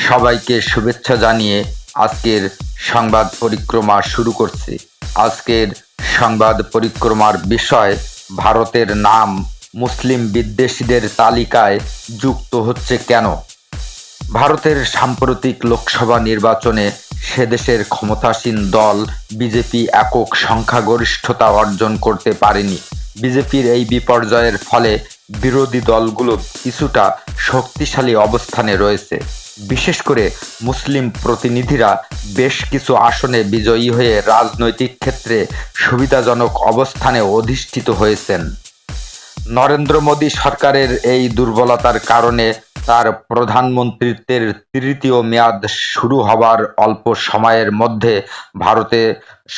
সবাইকে শুভেচ্ছা জানিয়ে আজকের সংবাদ পরিক্রমা শুরু করছি। আজকের সংবাদ পরিক্রমার বিষয়, ভারতের নাম মুসলিম বিদ্বেষীদের তালিকায় যুক্ত হচ্ছে কেন? ভারতের সাম্প্রতিক লোকসভা নির্বাচনে সেদেশের ক্ষমতাসীন দল বিজেপি একক সংখ্যাগরিষ্ঠতা অর্জন করতে পারেনি। বিজেপির এই বিপর্যয়ের ফলে বিরোধী দলগুলো কিছুটা শক্তিশালী অবস্থানে রয়েছে। বিশেষ করে মুসলিম প্রতিনিধিরা বেশ কিছু আসনে বিজয়ী হয়ে রাজনৈতিক ক্ষেত্রে সুবিধাজনক অবস্থানে অধিষ্ঠিত হয়েছেন। নরেন্দ্র মোদী সরকারের এই দুর্বলতার কারণে তার প্রধানমন্ত্রীত্বের তৃতীয় মেয়াদ শুরু হবার অল্প সময়ের মধ্যে ভারতে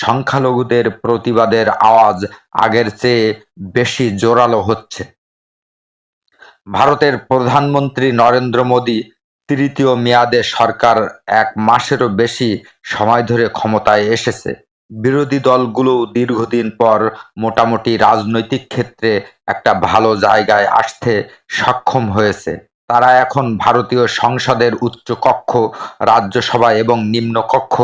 সংখ্যালঘুদের প্রতিবাদের আওয়াজ আগের চেয়ে বেশি জোরালো হচ্ছে। ভারতের প্রধানমন্ত্রী নরেন্দ্র মোদী তৃতীয় মেয়াদে সরকার 1 মাসেরও বেশি সময় ধরে ক্ষমতায় এসেছে। বিরোধী দলগুলো দীর্ঘদিন পর মোটামুটি রাজনৈতিক ক্ষেত্রে একটা ভালো জায়গায় আসতে সক্ষম হয়েছে। তারা এখন ভারতীয় সংসদের উচ্চ কক্ষ, রাজ্যসভা এবং নিম্নকক্ষ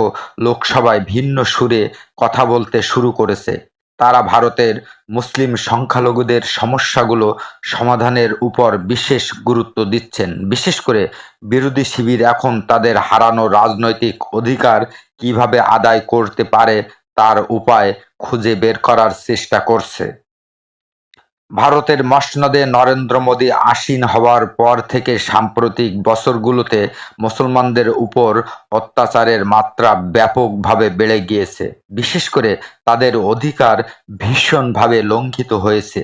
লোকসভায় ভিন্ন সুরে কথা বলতে শুরু করেছে। তারা ভারতের মুসলিম সংখ্যালঘুদের সমস্যাগুলো সমাধানের উপর বিশেষ গুরুত্ব দিচ্ছেন। বিশেষ করে বিরোধী শিবির এখন তাদের হারানো রাজনৈতিক অধিকার কিভাবে আদায় করতে পারে তার উপায় খুঁজে বের করার চেষ্টা করছে। ভারতের মসনদে নরেন্দ্র মোদী আসীন হওয়ার পর থেকে সাম্প্রতিক বছরগুলোতে মুসলমানদের উপর অত্যাচারের মাত্রা ব্যাপকভাবে বেড়ে গিয়েছে। বিশেষ করে তাদের অধিকার ভীষণভাবে লঙ্ঘিত হয়েছে।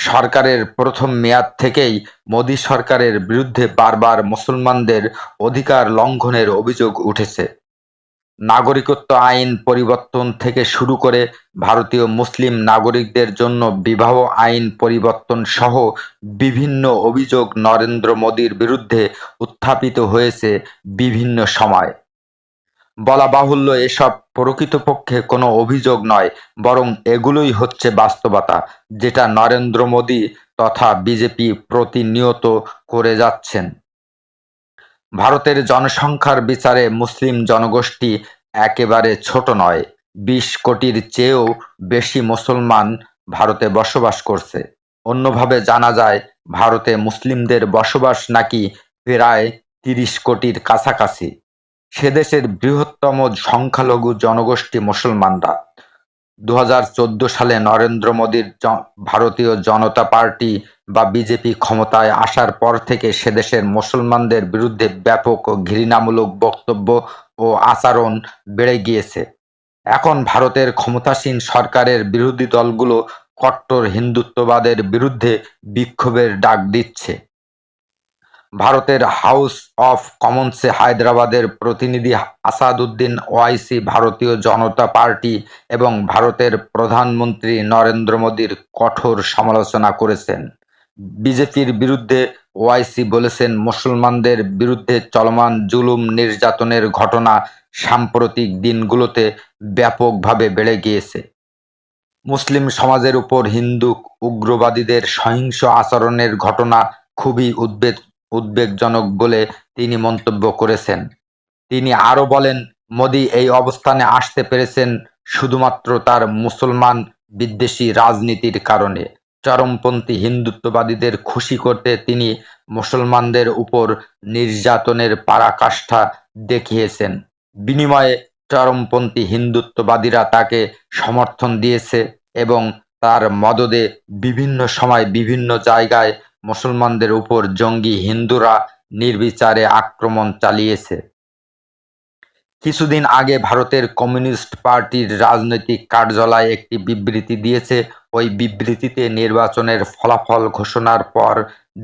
সরকারের প্রথম মেয়াদ থেকেই মোদী সরকারের বিরুদ্ধে বারবার মুসলমানদের অধিকার লঙ্ঘনের অভিযোগ উঠেছে। নাগরিকত্ব আইন পরিবর্তন থেকে শুরু করে ভারতীয় মুসলিম নাগরিকদের জন্য বিবাহ আইন পরিবর্তন সহ বিভিন্ন অভিযোগ নরেন্দ্র মোদীর বিরুদ্ধে উত্থাপিত হয়েছে বিভিন্ন সময়। বলা বাহুল্য, এসব প্রকৃতপক্ষে কোনো অভিযোগ নয়, বরং এগুলোই হচ্ছে বাস্তবতা, যেটা নরেন্দ্র মোদী তথা বিজেপি প্রতিনিয়ত করে যাচ্ছেন। ভারতের জনসংখ্যার বিচারে মুসলিম জনগোষ্ঠী একেবারে ছোট নয়। 20 কোটির চেয়েও বেশি মুসলমান ভারতে বসবাস করছে। অন্যভাবে জানা যায়, ভারতে মুসলিমদের বসবাস নাকি প্রায় 30 কোটির কাছাকাছি। সেদেশের বৃহত্তম সংখ্যালঘু জনগোষ্ঠী মুসলমানরা। 2014 সালে নরেন্দ্র মোদীর ভারতীয় জনতা পার্টি বা বিজেপি ক্ষমতায় আসার পর থেকে সেদেশের মুসলমানদের বিরুদ্ধে ব্যাপক ঘৃণামূলক বক্তব্য ও আচরণ বেড়ে গিয়েছে। এখন ভারতের ক্ষমতাসীন সরকারের বিরোধী দলগুলো কট্টর হিন্দুত্ববাদের বিরুদ্ধে বিক্ষোভের ডাক দিচ্ছে। ভারতের হাউস অফ কমন্সে হায়দ্রাবাদের প্রতিনিধি আসাদুদ্দিন ওয়াইসি ভারতীয় জনতা পার্টি এবং ভারতের প্রধানমন্ত্রী নরেন্দ্র মোদীর কঠোর সমালোচনা করেছেন। বিজেপির বিরুদ্ধে ওয়াইসি বলেছেন, মুসলমানদের বিরুদ্ধে চলমান জুলুম নির্যাতনের ঘটনা সাম্প্রতিক দিনগুলোতে ব্যাপকভাবে বেড়ে গিয়েছে। মুসলিম সমাজের উপর হিন্দু উগ্রবাদীদের সহিংস আচরণের ঘটনা খুবই উদ্বেগজনক বলে তিনি মন্তব্য করেছেন। তিনি আরও বলেন, মোদী এই অবস্থানে আসতে পেরেছেন শুধুমাত্র তার মুসলমান বিদ্বেষী রাজনীতির কারণে। চরমপন্থী হিন্দুত্ববাদীদের খুশি করতে তিনি মুসলমানদের উপর নির্যাতনের পরাকাষ্ঠা দেখিয়েছেন। বিনিময়ে চরমপন্থী হিন্দুত্ববাদীরা তাকে সমর্থন দিয়েছে এবং তার মদদে বিভিন্ন সময় বিভিন্ন জায়গায় মুসলমানদের উপর জঙ্গি হিন্দুরা নির্বিচারে আক্রমণ চালিয়েছে। কিছুদিন আগে ভারতের কমিউনিস্ট পার্টির রাজনৈতিক কার্যালয় একটি বিবৃতি দিয়েছে। ওই বিবৃতিতে নির্বাচনের ফলাফল ঘোষণার পর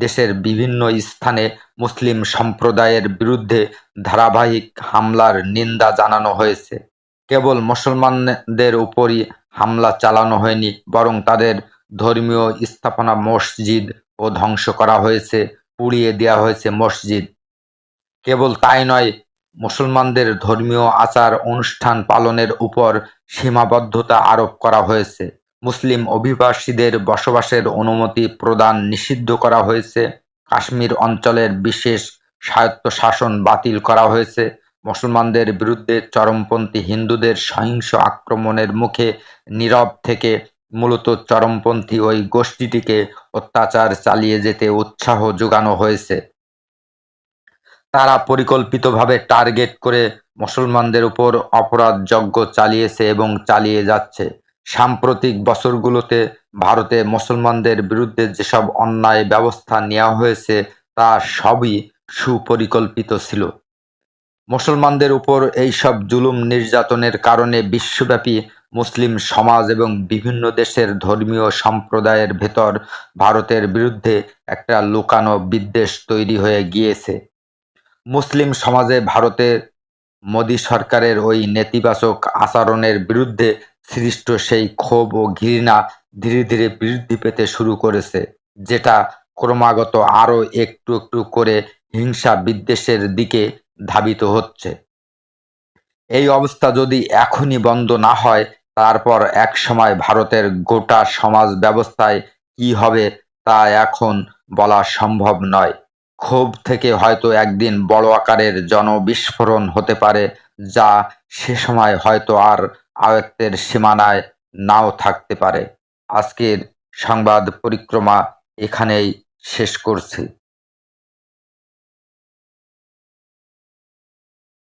দেশের বিভিন্ন স্থানে মুসলিম সম্প্রদায়ের বিরুদ্ধে ধারাবাহিক হামলার নিন্দা জানানো হয়েছে। কেবল মুসলমানদের উপরই হামলা চালানো হয়নি, বরং তাদের ধর্মীয় স্থাপনা মসজিদ ও ধ্বংস করা হয়েছে, পুড়িয়ে দেওয়া হয়েছে মসজিদ। কেবল তাই নয়, মুসলমানদের ধর্মীয় আচার অনুষ্ঠান পালনের উপর সীমাবদ্ধতা আরোপ করা হয়েছে। মুসলিম অভিবাসীদের বসবাসের অনুমতি প্রদান নিষিদ্ধ করা হয়েছে। কাশ্মীর অঞ্চলের বিশেষ স্বায়ত্তশাসন বাতিল করা হয়েছে। মুসলমানদের বিরুদ্ধে চরমপন্থী হিন্দুদের সহিংস আক্রমণের মুখে নীরব থেকে মূলত চরমপন্থী ওই গোষ্ঠীটিকে অত্যাচার চালিয়ে যেতে উৎসাহ যোগানো হয়েছে। তারা পরিকল্পিতভাবে টার্গেট করে মুসলমানদের উপর অপরাধযজ্ঞ চালিয়েছে এবং চালিয়ে যাচ্ছে। সাম্প্রতিক বছরগুলোতে ভারতে মুসলমানদের বিরুদ্ধে যেসব অন্যায় ব্যবস্থা নেওয়া হয়েছে তা সবই সুপরিকল্পিত ছিল। মুসলমানদের উপর এইসব জুলুম নির্যাতনের কারণে বিশ্বব্যাপী মুসলিম সমাজ এবং বিভিন্ন দেশের ধর্মীয় সম্প্রদায়ের ভেতর ভারতের বিরুদ্ধে একটা লুকানো বিদ্বেষ তৈরি হয়ে গিয়েছে। মুসলিম সমাজে ভারতে মোদী সরকারের ওই নেতিবাচক আচরণের বিরুদ্ধে সৃষ্ট সেই ক্ষোভ ও ঘৃণা ধীরে ধীরে বৃদ্ধি পেতে শুরু করেছে, যেটা ক্রমাগত আরও একটু একটু করে হিংসা বিদ্বেষের দিকে ধাবিত হচ্ছে। এই অবস্থা যদি এখনই বন্ধ না হয়, তারপর একসময় ভারতের গোটা সমাজ ব্যবস্থায় কি হবে তা এখন বলা সম্ভব নয়। ক্ষোভ থেকে হয়তো একদিন বড় আকারের জনবিস্ফোরণ হতে পারে, যা সে সময় হয়তো আর আয়ত্তের সীমানায় নাও থাকতে পারে। আজকের সংবাদ পরিক্রমা এখানেই শেষ করছি।